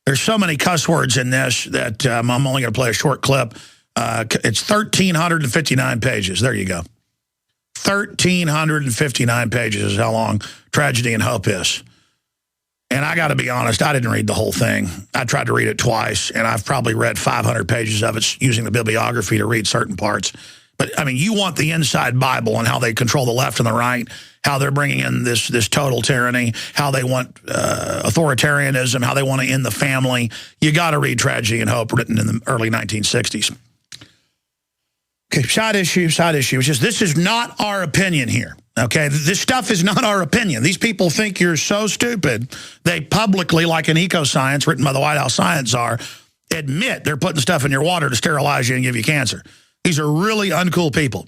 There's so many cuss words in this that I'm only going to play a short clip. It's 1,359 pages. There you go. 1,359 pages is how long Tragedy and Hope is. And I got to be honest, I didn't read the whole thing. I tried to read it twice, and I've probably read 500 pages of it using the bibliography to read certain parts. But, I mean, you want the inside Bible and how they control the left and the right, how they're bringing in this total tyranny, how they want authoritarianism, how they want to end the family. You got to read Tragedy and Hope, written in the early 1960s. Okay, side issue. It's just this is not our opinion here. Okay, this stuff is not our opinion. These people think you're so stupid. They publicly, like in Ecoscience, written by the White House Science Czar, admit they're putting stuff in your water to sterilize you and give you cancer. These are really uncool people.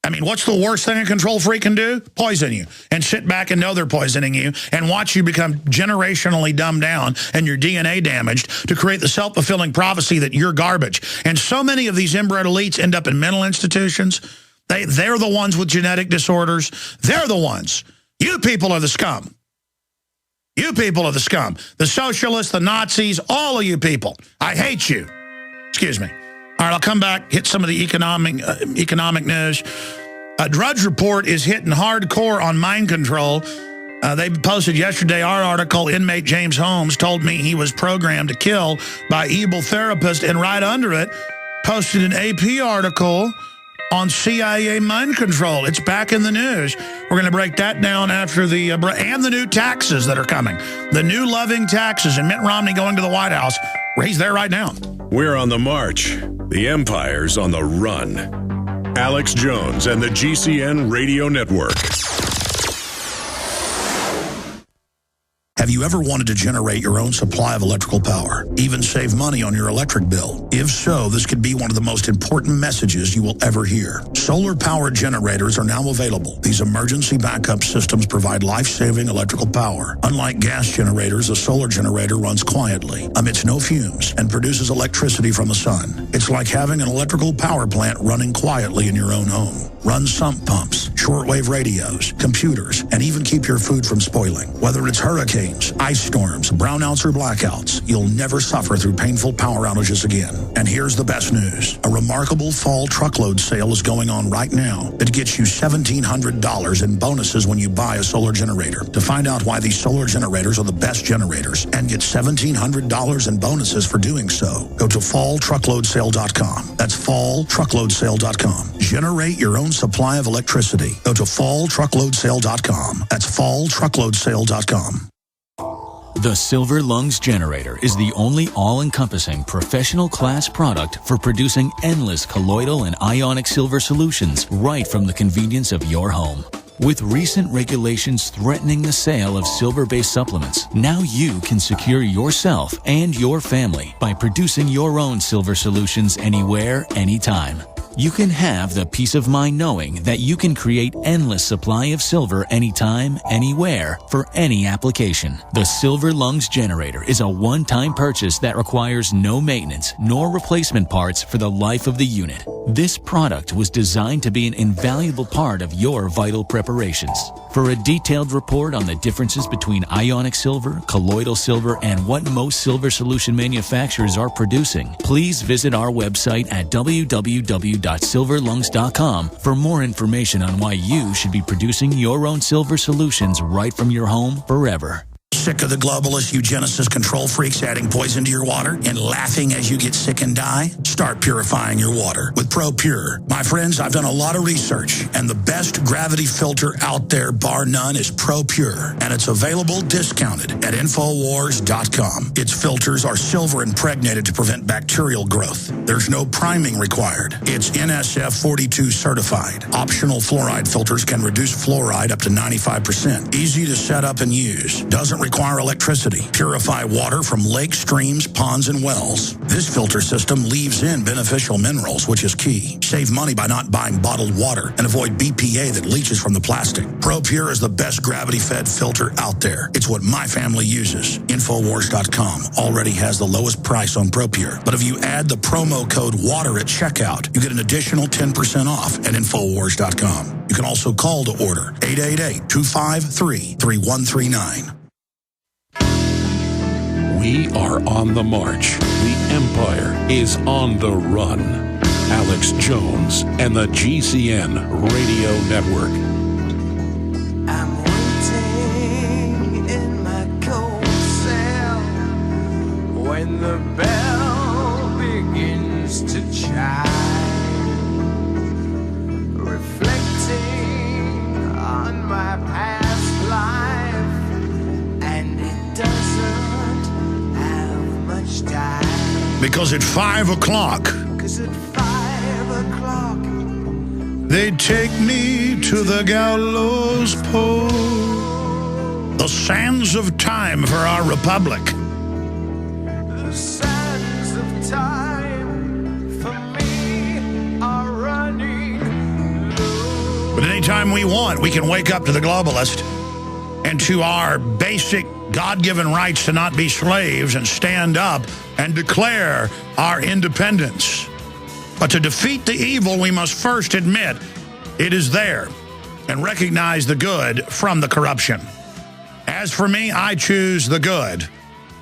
I mean, what's the worst thing a control freak can do? Poison you. And sit back and know they're poisoning you and watch you become generationally dumbed down and your DNA damaged to create the self-fulfilling prophecy that you're garbage. And so many of these inbred elites end up in mental institutions. They're the ones with genetic disorders. They're the ones. You people are the scum. You people are the scum. The socialists, the Nazis, all of you people. I hate you. Excuse me. All right, I'll come back, hit some of the economic news. Drudge Report is hitting hardcore on mind control. They posted yesterday our article, inmate James Holmes told me he was programmed to kill by evil therapist, and right under it, posted an AP article on CIA mind control. It's back in the news. We're going to break that down after the and the new taxes that are coming. The new loving taxes, and Mitt Romney going to the White House. He's there right now. We're on the march. The empire's on the run. Alex Jones and the GCN Radio Network. Have you ever wanted to generate your own supply of electrical power, even save money on your electric bill? If so, this could be one of the most important messages you will ever hear. Solar-powered generators are now available. These emergency backup systems provide life-saving electrical power. Unlike gas generators, a solar generator runs quietly, emits no fumes, and produces electricity from the sun. It's like having an electrical power plant running quietly in your own home. Run sump pumps, shortwave radios, computers, and even keep your food from spoiling. Whether it's hurricanes, ice storms, brownouts, or blackouts, you'll never suffer through painful power outages again. And here's the best news. A remarkable fall truckload sale is going on right now that gets you $1,700 in bonuses when you buy a solar generator. To find out why these solar generators are the best generators and get $1,700 in bonuses for doing so, go to falltruckloadsale.com. That's falltruckloadsale.com. Generate your own supply of electricity. Go to falltruckloadsale.com. That's falltruckloadsale.com. The Silver Lungs Generator is the only all-encompassing professional-class product for producing endless colloidal and ionic silver solutions right from the convenience of your home. With recent regulations threatening the sale of silver-based supplements, now you can secure yourself and your family by producing your own silver solutions anywhere, anytime. You can have the peace of mind knowing that you can create endless supply of silver anytime, anywhere, for any application. The Silver Lungs Generator is a one-time purchase that requires no maintenance nor replacement parts for the life of the unit. This product was designed to be an invaluable part of your vital preparations. For a detailed report on the differences between ionic silver, colloidal silver, and what most silver solution manufacturers are producing, please visit our website at www.silverlungs.com for more information on why you should be producing your own silver solutions right from your home forever. Sick of the globalist eugenicist control freaks adding poison to your water and laughing as you get sick and die? Start purifying your water with ProPure. My friends, I've done a lot of research, and the best gravity filter out there, bar none, is ProPure, and it's available discounted at Infowars.com. Its filters are silver impregnated to prevent bacterial growth. There's no priming required. It's NSF 42 certified. Optional fluoride filters can reduce fluoride up to 95%. Easy to set up and use. Doesn't require electricity. Purify water from lakes, streams, ponds, and wells. This filter system leaves in beneficial minerals, which is key. Save money by not buying bottled water and avoid BPA that leaches from the plastic. ProPure is the best gravity-fed filter out there. It's what my family uses. Infowars.com already has the lowest price on ProPure, but if you add the promo code WATER at checkout, you get an additional 10% off at Infowars.com. You can also call to order 888-253-3139. We are on the march. The empire is on the run. Alex Jones and the GCN Radio Network. I'm waiting in my cold cell when the bell begins to chime, reflecting on my past life, and it doesn't have much time. Because at 5 o'clock, they take me to the gallows pole. The sands of time for our republic. The sands of time for me are running low. But anytime we want, we can wake up to the globalist and to our basic God-given rights to not be slaves and stand up and declare our independence. But to defeat the evil, we must first admit it is there and recognize the good from the corruption. As for me, I choose the good,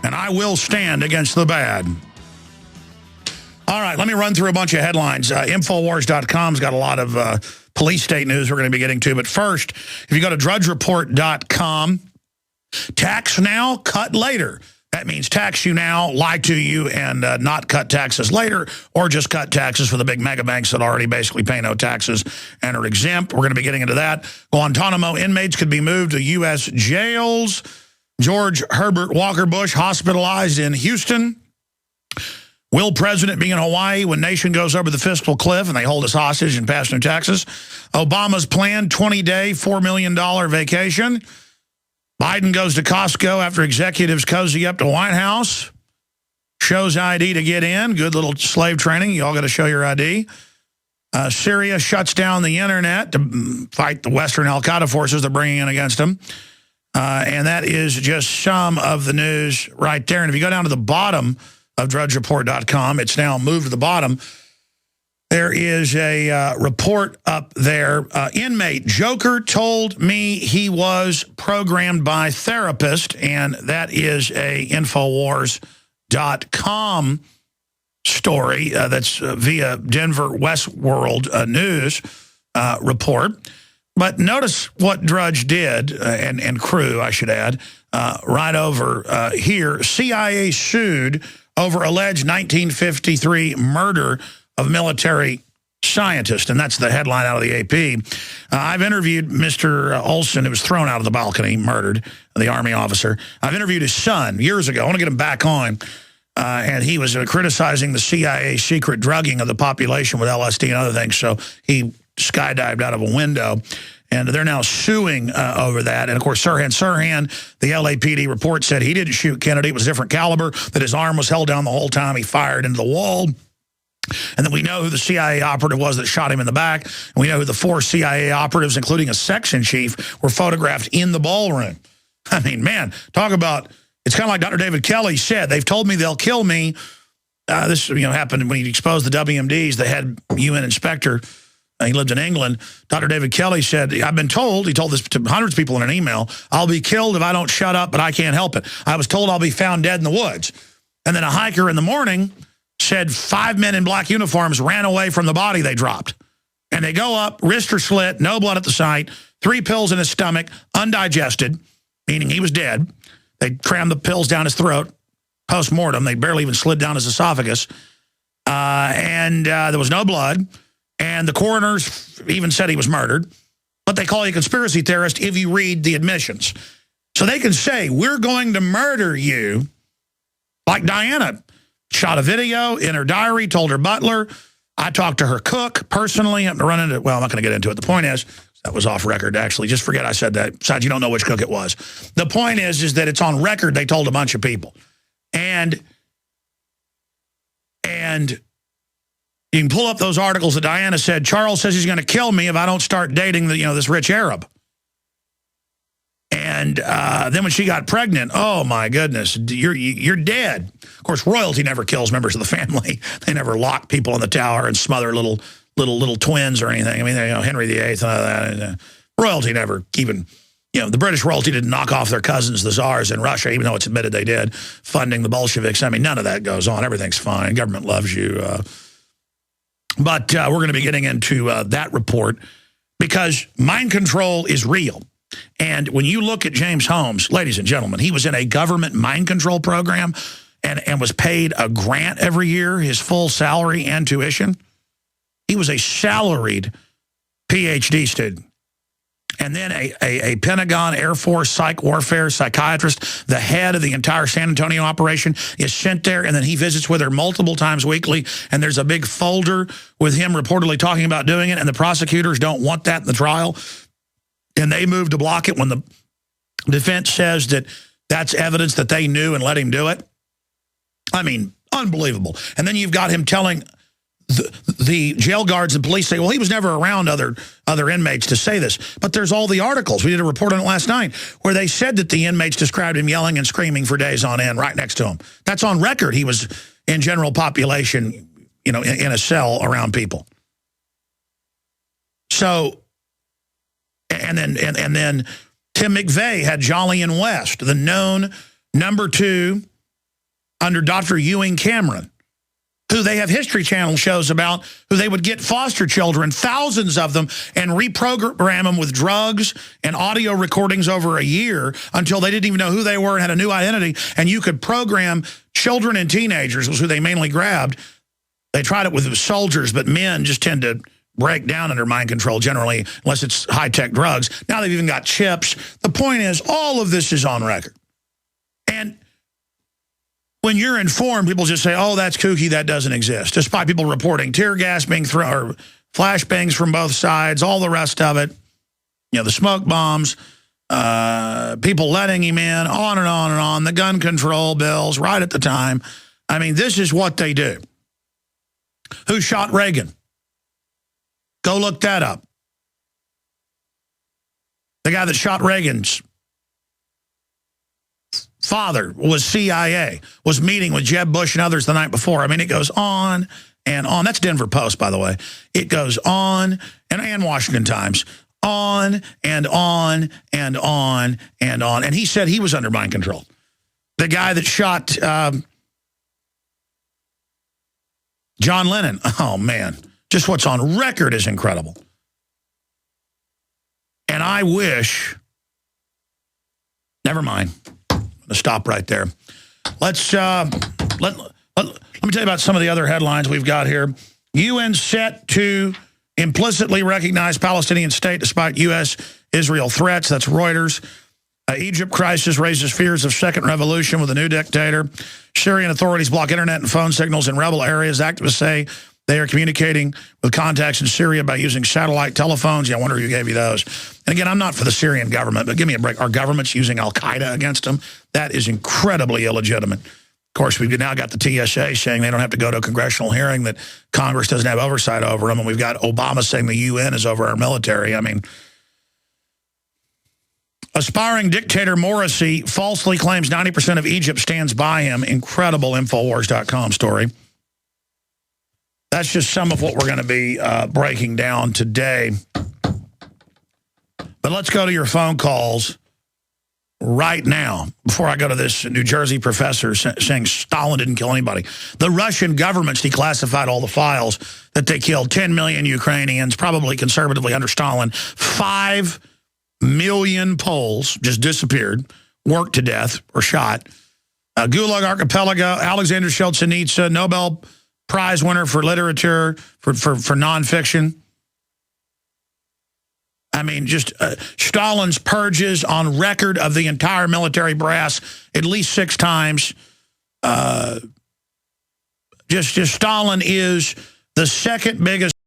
and I will stand against the bad. All right, let me run through a bunch of headlines. Infowars.com's got a lot of police state news we're going to be getting to. But first, if you go to drudgereport.com, tax now, cut later. That means tax you now, lie to you, and not cut taxes later, or just cut taxes for the big mega banks that already basically pay no taxes and are exempt. We're going to be getting into that. Guantanamo inmates could be moved to U.S. jails. George Herbert Walker Bush hospitalized in Houston. Will president be in Hawaii when nation goes over the fiscal cliff and they hold us hostage and pass no taxes? Obama's planned 20-day, $4 million vacation. Biden goes to Costco after executives cozy up to White House. Shows ID to get in. Good little slave training. You all got to show your ID. Syria shuts down the internet to fight the Western al-Qaeda forces they're bringing in against them. And that is just some of the news right there. And if you go down to the bottom of drudgereport.com, it's now moved to the bottom. There is a report up there. Inmate Joker told me he was programmed by therapist, and that is a Infowars.com story that's via Denver Westworld News report. But notice what Drudge did, and crew, I should add, right over here. CIA sued over alleged 1953 murder of military scientist, and that's the headline out of the AP. I've interviewed Mr. Olson, who was thrown out of the balcony, murdered, the Army officer. I've interviewed his son years ago. I want to get him back on, and he was criticizing the CIA secret drugging of the population with LSD and other things, so he skydived out of a window, and they're now suing over that. And, of course, Sirhan, the LAPD report said he didn't shoot Kennedy. It was a different caliber, that his arm was held down the whole time he fired into the wall. And then we know who the CIA operative was that shot him in the back. And we know who the 4 CIA operatives, including a section chief, were photographed in the ballroom. I mean, man, talk about, it's kind of like Dr. David Kelly said, they've told me they'll kill me. This happened when he exposed the WMDs, the head UN inspector. He lived in England. Dr. David Kelly said, I've been told, he told this to hundreds of people in an email, I'll be killed if I don't shut up, but I can't help it. I was told I'll be found dead in the woods. And then a hiker in the morning said 5 men in black uniforms ran away from the body they dropped. And they go up, wrists are slit, no blood at the site, 3 pills in his stomach, undigested, meaning he was dead. They crammed the pills down his throat. Post-mortem, they barely even slid down his esophagus. And there was no blood. And the coroners even said he was murdered. But they call you a conspiracy theorist if you read the admissions. So they can say, we're going to murder you. Like Diana shot a video in her diary, told her butler. I talked to her cook personally. I'm not going to get into it. The point is, that was off record, actually. Just forget I said that. Besides, you don't know which cook it was. The point is that it's on record. They told a bunch of people. And you can pull up those articles that Diana said, Charles says he's going to kill me if I don't start dating this rich Arab. And then when she got pregnant, oh, my goodness, you're dead. Of course, royalty never kills members of the family. They never lock people in the tower and smother little twins or anything. I mean, Henry VIII and all that. And, royalty never even the British royalty didn't knock off their cousins, the czars in Russia, even though it's admitted they did, funding the Bolsheviks. I mean, none of that goes on. Everything's fine. Government loves you. But we're going to be getting into that report because mind control is real. And when you look at James Holmes, ladies and gentlemen, he was in a government mind control program and was paid a grant every year, his full salary and tuition. He was a salaried PhD student. And then a Pentagon, Air Force, psych warfare psychiatrist, the head of the entire San Antonio operation, is sent there, and then he visits with her multiple times weekly, and there's a big folder with him reportedly talking about doing it, and the prosecutors don't want that in the trial, and they move to block it when the defense says that that's evidence that they knew and let him do it. I mean, unbelievable. And then you've got him telling the jail guards and police say, well, he was never around other inmates to say this. But there's all the articles. We did a report on it last night where they said that the inmates described him yelling and screaming for days on end right next to him. That's on record. He was in general population, in a cell around people. So, and then Tim McVeigh had Jolly and West, the known number 2 under Dr. Ewing Cameron, who they have History Channel shows about, who they would get foster children, thousands of them, and reprogram them with drugs and audio recordings over a year until they didn't even know who they were and had a new identity. And you could program children and teenagers, was who they mainly grabbed. They tried it with soldiers, but men just tend to break down under mind control generally, unless it's high-tech drugs. Now they've even got chips. The point is, all of this is on record. And when you're informed, people just say, oh, that's kooky, that doesn't exist. Despite people reporting tear gas being thrown, or flashbangs from both sides, all the rest of it, the smoke bombs, people letting him in, on and on and on, the gun control bills right at the time. I mean, this is what they do. Who shot Reagan? Go look that up. The guy that shot Reagan's father was CIA, was meeting with Jeb Bush and others the night before. I mean, it goes on and on. That's Denver Post, by the way. It goes on, and Washington Times, on and on and on and on. And he said he was under mind control. The guy that shot John Lennon, oh, man, just what's on record is incredible. And I wish, never mind. To stop right there. Let's let me tell you about some of the other headlines we've got here. UN set to implicitly recognize Palestinian state despite U.S.-Israel threats. That's Reuters. Egypt crisis raises fears of second revolution with a new dictator. Syrian authorities block internet and phone signals in rebel areas. Activists say they are communicating with contacts in Syria by using satellite telephones. Yeah, I wonder who gave you those. And again, I'm not for the Syrian government, but give me a break. Our government's using al-Qaeda against them. That is incredibly illegitimate. Of course, we've now got the TSA saying they don't have to go to a congressional hearing, that Congress doesn't have oversight over them. And we've got Obama saying the UN is over our military. I mean, aspiring dictator Morsi falsely claims 90% of Egypt stands by him. Incredible Infowars.com story. That's just some of what we're going to be breaking down today. But let's go to your phone calls right now before I go to this New Jersey professor saying Stalin didn't kill anybody. The Russian government's declassified all the files that they killed 10 million Ukrainians, probably conservatively under Stalin. 5 million Poles just disappeared, worked to death, or shot. Gulag Archipelago, Alexander Solzhenitsyn, Nobel Prize winner for literature, for nonfiction. I mean, just Stalin's purges on record of the entire military brass at least 6 times. Just Stalin is the second biggest